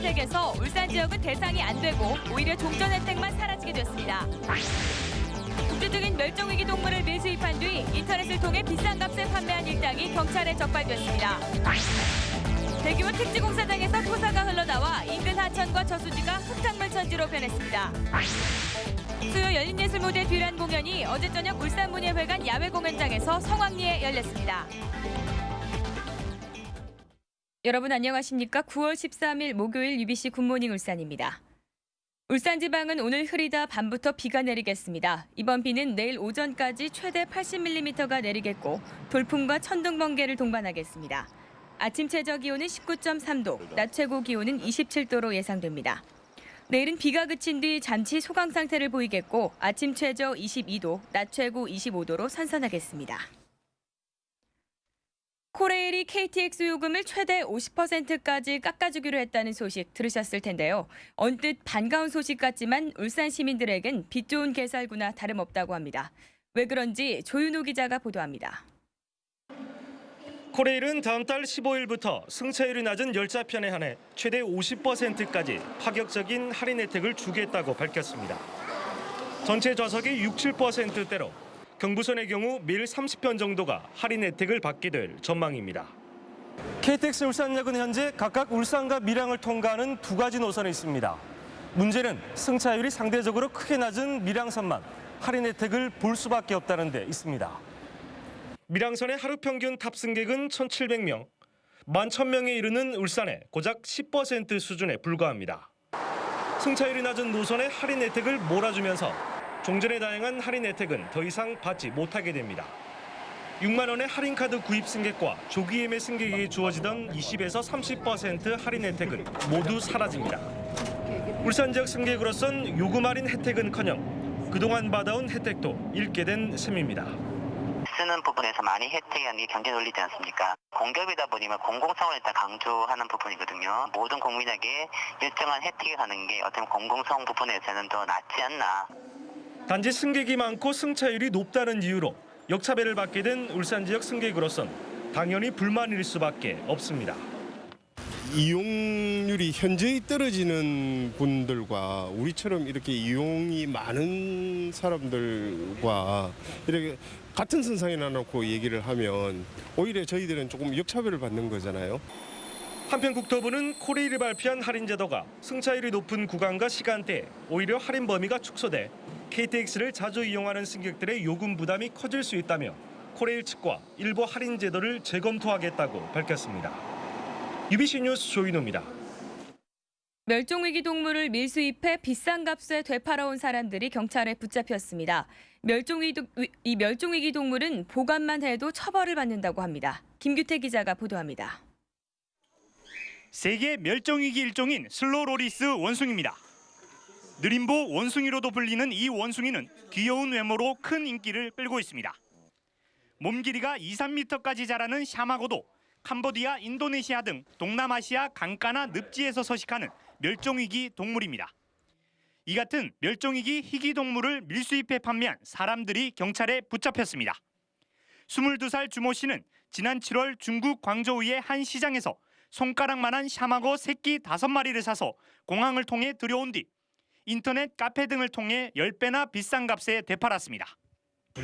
혜택에서 울산 지역은 대상이 안 되고 오히려 종전 혜택만 사라지게 됐습니다. 국제적인 멸종위기 동물을 밀수입한 뒤 인터넷을 통해 비싼 값에 판매한 일당이 경찰에 적발됐습니다. 대규모 택지공사장에서 토사가 흘러나와 인근 하천과 저수지가 흙탕물 천지로 변했습니다. 수요 열린예술무대 뒤란 공연이 어제 저녁 울산문예회관 야외공연장에서 성황리에 열렸습니다. 여러분 안녕하십니까? 9월 13일 목요일 UBC 굿모닝 울산입니다. 울산지방은 오늘 흐리다 밤부터 비가 내리겠습니다. 이번 비는 내일 오전까지 최대 80mm가 내리겠고 돌풍과 천둥 번개를 동반하겠습니다. 아침 최저 기온은 19.3도, 낮 최고 기온은 27도로 예상됩니다. 내일은 비가 그친 뒤 잠시 소강 상태를 보이겠고 아침 최저 22도, 낮 최고 25도로 선선하겠습니다. 코레일이 KTX 요금을 최대 50%까지 깎아주기로 했다는 소식 들으셨을 텐데요. 언뜻 반가운 소식 같지만 울산 시민들에겐 빛 좋은 개살구나 다름없다고 합니다. 왜 그런지 조윤호 기자가 보도합니다. 코레일은 다음 달 15일부터 승차율이 낮은 열차편에 한해 최대 50%까지 파격적인 할인 혜택을 주겠다고 밝혔습니다. 전체 좌석의 67%대로 경부선의 경우 매일 30편 정도가 할인 혜택을 받게 될 전망입니다. KTX 울산역은 현재 각각 울산과 밀양을 통과하는 두 가지 노선이 있습니다. 문제는 승차율이 상대적으로 크게 낮은 밀양선만 할인 혜택을 볼 수밖에 없다는 데 있습니다. 밀양선의 하루 평균 탑승객은 1,700명, 11,000명에 이르는 울산의 고작 10% 수준에 불과합니다. 승차율이 낮은 노선의 할인 혜택을 몰아주면서 종전의 다양한 할인 혜택은 더 이상 받지 못하게 됩니다. 6만 원의 할인카드 구입 승객과 조기 예매 승객에게 주어지던 20에서 30% 할인 혜택은 모두 사라집니다. 울산 지역 승객으로선 요금 할인 혜택은커녕 그동안 받아온 혜택도 잃게 된 셈입니다. 쓰는 부분에서 많이 혜택이라는 게 경제 논리지 않습니까? 공기업이다 보니까 공공성을 일단 강조하는 부분이거든요. 모든 국민에게 일정한 혜택이 가는 게 어떤 공공성 부분에서는 더 낫지 않나. 단지 승객이 많고 승차율이 높다는 이유로 역차별을 받게 된 울산 지역 승객으로선 당연히 불만일 수밖에 없습니다. 이용률이 현저히 떨어지는 분들과 우리처럼 이렇게 이용이 많은 사람들과 이렇게 같은 선상에 놔놓고 얘기를 하면 오히려 저희들은 조금 역차별을 받는 거잖아요. 한편 국토부는 코레일이 발표한 할인 제도가 승차율이 높은 구간과 시간대에 오히려 할인 범위가 축소돼 KTX를 자주 이용하는 승객들의 요금 부담이 커질 수 있다며 코레일 측과 일부 할인 제도를 재검토하겠다고 밝혔습니다. UBC 뉴스 조인호입니다. 멸종위기 동물을 밀수입해 비싼 값에 되팔아온 사람들이 경찰에 붙잡혔습니다. 이 멸종위기 동물은 보관만 해도 처벌을 받는다고 합니다. 김규태 기자가 보도합니다. 세계 멸종위기 일종인 슬로로리스 원숭이입니다. 느림보 원숭이로도 불리는 이 원숭이는 귀여운 외모로 큰 인기를 끌고 있습니다. 몸 길이가 2, 3m까지 자라는 샤마고도 캄보디아, 인도네시아 등 동남아시아 강가나 늪지에서 서식하는 멸종위기 동물입니다. 이 같은 멸종위기 희귀동물을 밀수입해 판매한 사람들이 경찰에 붙잡혔습니다. 22살 주모 씨는 지난 7월 중국 광저우의 한 시장에서 손가락만한 샤마고 새끼 5마리를 사서 공항을 통해 들여온 뒤 인터넷 카페 등을 통해 10배나 비싼 값에 되팔았습니다.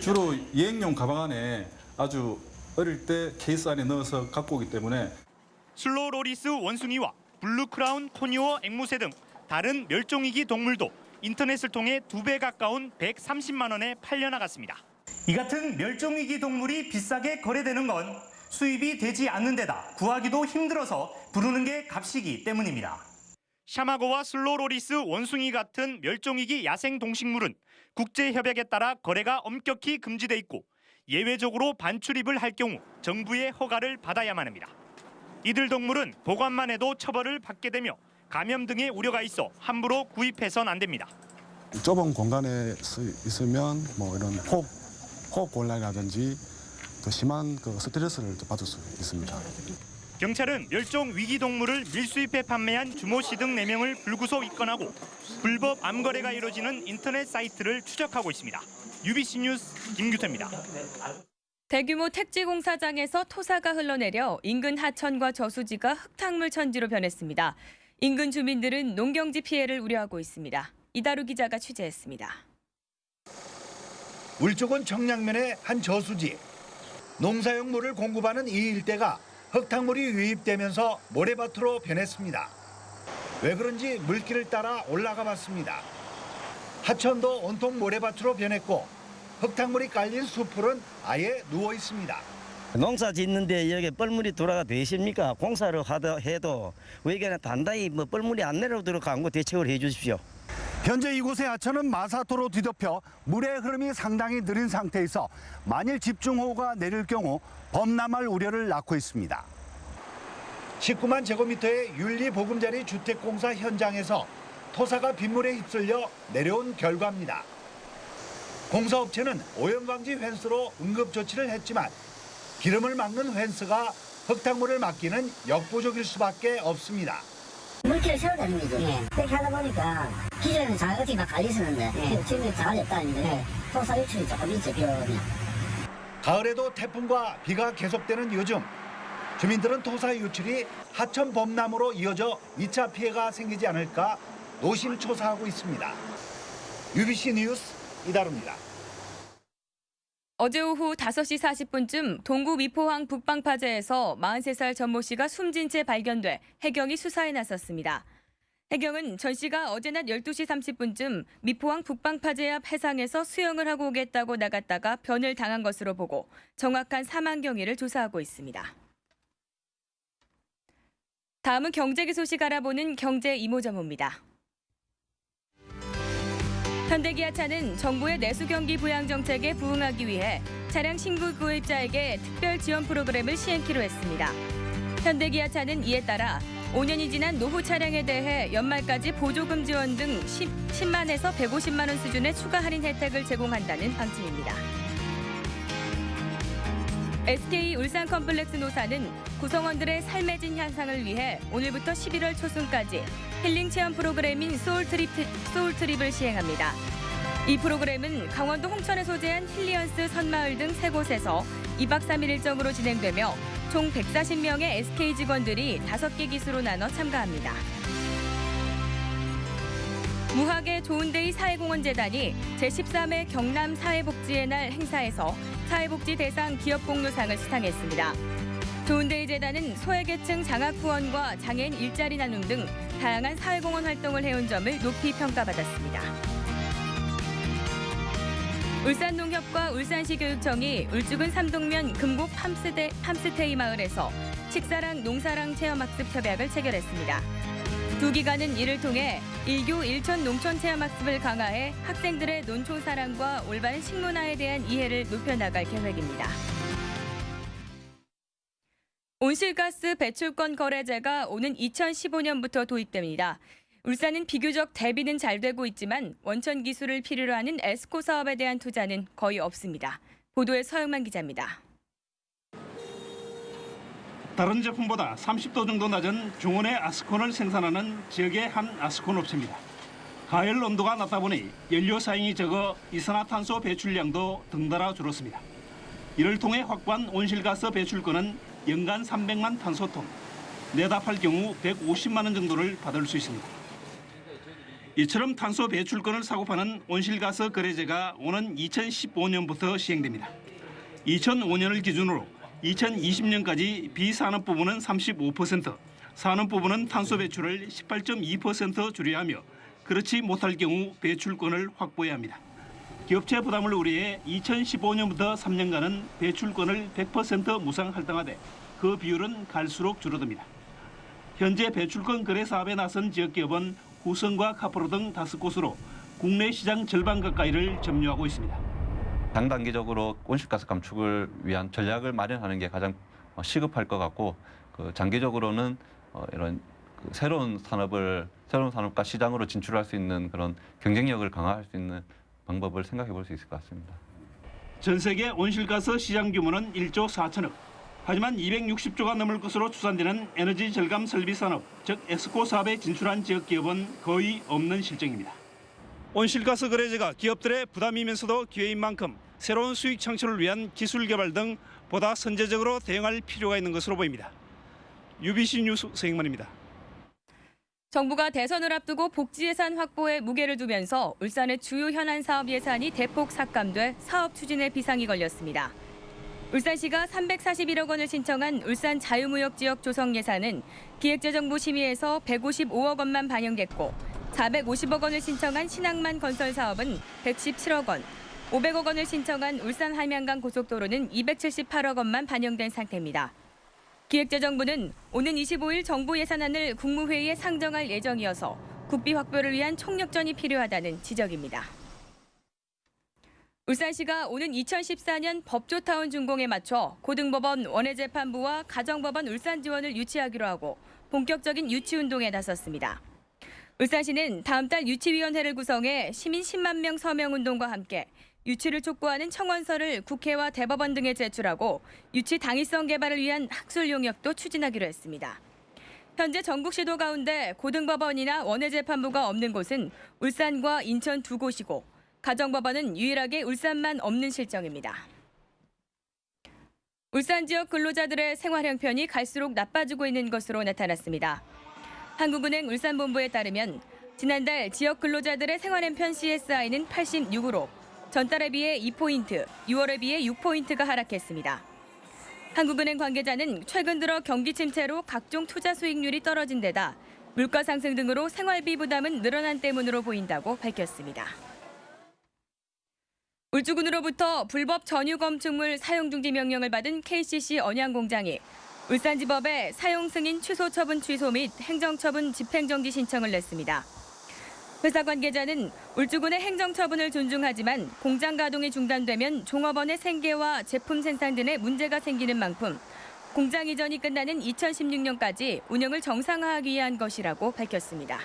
주로 여행용 가방 안에 아주 어릴 때 케이스 안에 넣어서 갖고 오기 때문에 슬로로리스 원숭이와 블루크라운 코니오 앵무새 등 다른 멸종위기 동물도 인터넷을 통해 2배 가까운 130만 원에 팔려나갔습니다. 이 같은 멸종위기 동물이 비싸게 거래되는 건 수입이 되지 않는 데다 구하기도 힘들어서 부르는 게 값이기 때문입니다. 샤마고와 슬로로리스 원숭이 같은 멸종위기 야생 동식물은 국제협약에 따라 거래가 엄격히 금지돼 있고 예외적으로 반출입을 할 경우 정부의 허가를 받아야만 합니다. 이들 동물은 보관만 해도 처벌을 받게 되며 감염 등의 우려가 있어 함부로 구입해선 안 됩니다. 좁은 공간에 있으면 이런 호흡 곤란이라든지 더 심한 스트레스를 받을 수 있습니다. 경찰은 멸종 위기 동물을 밀수입해 판매한 주모 씨 등 4명을 불구속 입건하고 불법 암거래가 이루어지는 인터넷 사이트를 추적하고 있습니다. UBC 뉴스 김규태입니다. 대규모 택지 공사장에서 토사가 흘러내려 인근 하천과 저수지가 흙탕물 천지로 변했습니다. 인근 주민들은 농경지 피해를 우려하고 있습니다. 이다루 기자가 취재했습니다. 울주군 정량면의 한 저수지. 농사용 물을 공급하는 이 일대가 흙탕물이 유입되면서 모래밭으로 변했습니다. 왜 그런지 물길을 따라 올라가 봤습니다. 하천도 온통 모래밭으로 변했고 흙탕물이 깔린 숲풀은 아예 누워 있습니다. 농사 짓는데 여기 뻘물이 돌아가 되십니까? 공사를 하다 해도 왜 이게 단단히 뻘물이 안 내려오도록 광고 대책을 해 주십시오. 현재 이곳의 하천은 마사토로 뒤덮여 물의 흐름이 상당히 느린 상태에서 만일 집중호우가 내릴 경우 범람할 우려를 낳고 있습니다. 19만 제곱미터의 윤리보금자리 주택공사 현장에서 토사가 빗물에 휩쓸려 내려온 결과입니다. 공사업체는 오염방지 펜스로 응급조치를 했지만 기름을 막는 펜스가 흙탕물을 막기는 역부족일 수밖에 없습니다. 물길을 세우다는 거죠. 그렇게 하다 보니까 기존에는 자갈이 막 갈렸었는데 지금 자갈이 없다는데 토사 유출이 조금 있죠. 비 가을에도 태풍과 비가 계속되는 요즘 주민들은 토사 유출이 하천 범람으로 이어져 2차 피해가 생기지 않을까 노심초사하고 있습니다. UBC 뉴스 이다루입니다. 어제 오후 5시 40분쯤 동구 미포항 북방파제에서 43살 전모 씨가 숨진 채 발견돼 해경이 수사에 나섰습니다. 해경은 전 씨가 어제 낮 12시 30분쯤 미포항 북방파제 앞 해상에서 수영을 하고 오겠다고 나갔다가 변을 당한 것으로 보고 정확한 사망 경위를 조사하고 있습니다. 다음은 경제기 소식 알아보는 경제 이모저모입니다. 현대기아차는 정부의 내수 경기 부양 정책에 부응하기 위해 차량 신규 구입자에게 특별 지원 프로그램을 시행키로 했습니다. 현대기아차는 이에 따라 5년이 지난 노후 차량에 대해 연말까지 보조금 지원 등 10만에서 150만 원 수준의 추가 할인 혜택을 제공한다는 방침입니다. SK 울산 컴플렉스 노사는 구성원들의 삶의 질 향상을 위해 오늘부터 11월 초순까지 힐링 체험 프로그램인 소울트립을 시행합니다. 이 프로그램은 강원도 홍천에 소재한 힐리언스 선마을 등 3곳에서 2박 3일 일정으로 진행되며 총 140명의 SK 직원들이 5개 기수로 나눠 참가합니다. 무학의 좋은데이 사회공헌재단이 제13회 경남 사회복지의 날 행사에서 사회복지 대상 기업공로상을 수상했습니다. 좋은데이 재단은 소외계층 장학후원과 장애인 일자리 나눔 등 다양한 사회공헌 활동을 해온 점을 높이 평가받았습니다. 울산농협과 울산시 교육청이 울주군 삼동면 금곡 팜스테이 마을에서 식사랑 농사랑 체험학습 협약을 체결했습니다. 두 기관은 이를 통해 1교 1촌 농촌 체험학습을 강화해 학생들의 논촌 사랑과 올바른 식문화에 대한 이해를 높여나갈 계획입니다. 온실가스 배출권 거래제가 오는 2015년부터 도입됩니다. 울산은 비교적 대비는 잘 되고 있지만 원천 기술을 필요로 하는 에스코 사업에 대한 투자는 거의 없습니다. 보도에 서영만 기자입니다. 다른 제품보다 30도 정도 낮은 중원의 아스콘을 생산하는 지역의 한 아스콘 업체입니다. 가열 온도가 낮다 보니 연료 사용이 적어 이산화탄소 배출량도 덩달아 줄었습니다. 이를 통해 확보한 온실가스 배출권은 연간 300만 탄소톤, 내답할 경우 150만 원 정도를 받을 수 있습니다. 이처럼 탄소 배출권을 사고 파는 온실가스 거래제가 오는 2015년부터 시행됩니다. 2005년을 기준으로 2020년까지 비산업 부분은 35%, 산업 부분은 탄소 배출을 18.2% 줄여야 하며 그렇지 못할 경우 배출권을 확보해야 합니다. 기업체 부담을 우려해 2015년부터 3년간은 배출권을 100% 무상 할당하되 그 비율은 갈수록 줄어듭니다. 현재 배출권 거래 사업에 나선 지역기업은 후성과 카프로 등 5곳으로 국내 시장 절반 가까이를 점유하고 있습니다. 장단기적으로 온실가스 감축을 위한 전략을 마련하는 게 가장 시급할 것 같고, 장기적으로는 이런 새로운 산업과 시장으로 진출할 수 있는 그런 경쟁력을 강화할 수 있는 방법을 생각해 볼 수 있을 것 같습니다. 전 세계 온실가스 시장 규모는 1조 4천억. 하지만 260조가 넘을 것으로 추산되는 에너지 절감 설비 산업, 즉 에스코 사업에 진출한 지역 기업은 거의 없는 실정입니다. 온실가스 거래제가 기업들의 부담이면서도 기회인 만큼 새로운 수익 창출을 위한 기술 개발 등 보다 선제적으로 대응할 필요가 있는 것으로 보입니다. UBC 뉴스 서영만입니다. 정부가 대선을 앞두고 복지 예산 확보에 무게를 두면서 울산의 주요 현안 사업 예산이 대폭 삭감돼 사업 추진에 비상이 걸렸습니다. 울산시가 341억 원을 신청한 울산 자유무역 지역 조성 예산은 기획재정부 심의에서 155억 원만 반영됐고 450억 원을 신청한 신항만 건설 사업은 117억 원, 500억 원을 신청한 울산 한양간 고속도로는 278억 원만 반영된 상태입니다. 기획재정부는 오는 25일 정부 예산안을 국무회의에 상정할 예정이어서 국비 확보를 위한 총력전이 필요하다는 지적입니다. 울산시가 오는 2014년 법조타운 준공에 맞춰 고등법원 원해재판부와 가정법원 울산지원을 유치하기로 하고 본격적인 유치운동에 나섰습니다. 울산시는 다음 달 유치위원회를 구성해 시민 10만 명 서명운동과 함께 유치를 촉구하는 청원서를 국회와 대법원 등에 제출하고 유치 당위성 개발을 위한 학술 용역도 추진하기로 했습니다. 현재 전국시도 가운데 고등법원이나 원해재판부가 없는 곳은 울산과 인천 두 곳이고 가정법원은 유일하게 울산만 없는 실정입니다. 울산 지역 근로자들의 생활 형편이 갈수록 나빠지고 있는 것으로 나타났습니다. 한국은행 울산본부에 따르면 지난달 지역 근로자들의 생활 형편 CSI는 86으로 전달에 비해 2포인트, 6월에 비해 6포인트가 하락했습니다. 한국은행 관계자는 최근 들어 경기 침체로 각종 투자 수익률이 떨어진 데다 물가 상승 등으로 생활비 부담은 늘어난 때문으로 보인다고 밝혔습니다. 울주군으로부터 불법 전유 검출물 사용 중지 명령을 받은 KCC 언양공장이 울산지법에 사용 승인 취소 처분 취소 및 행정처분 집행정지 신청을 냈습니다. 회사 관계자는 울주군의 행정처분을 존중하지만 공장 가동이 중단되면 종업원의 생계와 제품 생산 등에 문제가 생기는 만큼 공장 이전이 끝나는 2016년까지 운영을 정상화하기 위한 것이라고 밝혔습니다.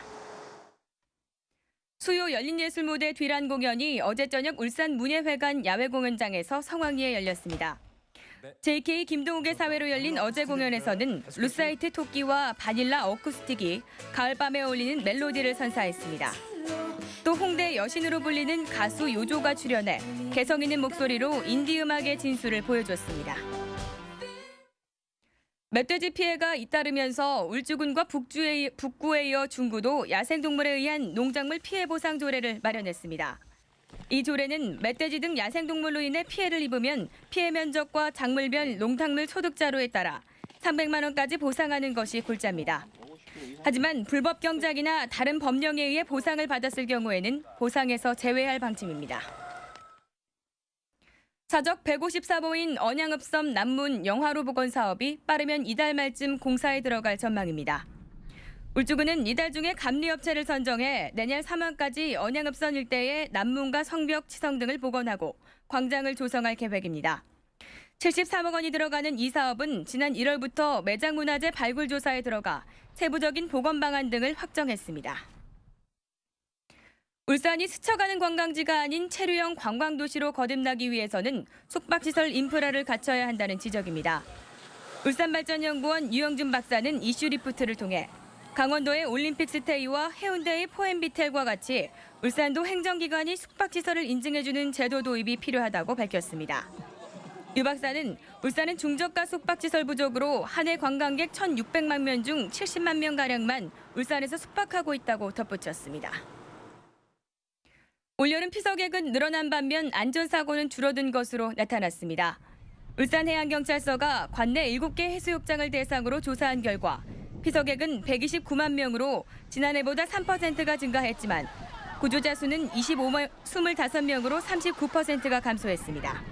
수요 열린예술무대 뒤란 공연이 어제 저녁 울산 문예회관 야외공연장에서 성황리에 열렸습니다. JK 김동욱의 사회로 열린 어제 공연에서는 루사이트 토끼와 바닐라 어쿠스틱이 가을밤에 어울리는 멜로디를 선사했습니다. 또 홍대 여신으로 불리는 가수 요조가 출연해 개성 있는 목소리로 인디 음악의 진수를 보여줬습니다. 멧돼지 피해가 잇따르면서 울주군과 북구에 이어 중구도 야생동물에 의한 농작물 피해 보상 조례를 마련했습니다. 이 조례는 멧돼지 등 야생동물로 인해 피해를 입으면 피해 면적과 작물별 농작물 소득자료에 따라 300만 원까지 보상하는 것이 골자입니다. 하지만 불법 경작이나 다른 법령에 의해 보상을 받았을 경우에는 보상에서 제외할 방침입니다. 사적 154호인 언양읍섬 남문 영화로 복원 사업이 빠르면 이달 말쯤 공사에 들어갈 전망입니다. 울주군은 이달 중에 감리업체를 선정해 내년 3월까지 언양읍선 일대의 남문과 성벽, 치성 등을 복원하고 광장을 조성할 계획입니다. 73억 원이 들어가는 이 사업은 지난 1월부터 매장문화재 발굴조사에 들어가 세부적인 복원 방안 등을 확정했습니다. 울산이 스쳐가는 관광지가 아닌 체류형 관광도시로 거듭나기 위해서는 숙박시설 인프라를 갖춰야 한다는 지적입니다. 울산발전연구원 유영준 박사는 이슈 리프트를 통해 강원도의 올림픽 스테이와 해운대의 포엠비텔과 같이 울산도 행정기관이 숙박시설을 인증해주는 제도 도입이 필요하다고 밝혔습니다. 유 박사는 울산은 중저가 숙박시설 부족으로 한 해 관광객 1,600만 명 중 70만 명가량만 울산에서 숙박하고 있다고 덧붙였습니다. 올여름 피서객은 늘어난 반면 안전사고는 줄어든 것으로 나타났습니다. 울산해양경찰서가 관내 7개 해수욕장을 대상으로 조사한 결과 피서객은 129만 명으로 지난해보다 3%가 증가했지만 구조자 수는 25명으로 39%가 감소했습니다.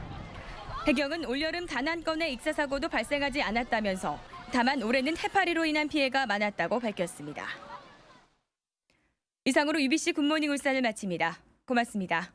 해경은 올여름 단 한 건의 익사사고도 발생하지 않았다면서 다만 올해는 해파리로 인한 피해가 많았다고 밝혔습니다. 이상으로 UBC 굿모닝 울산을 마칩니다. 고맙습니다.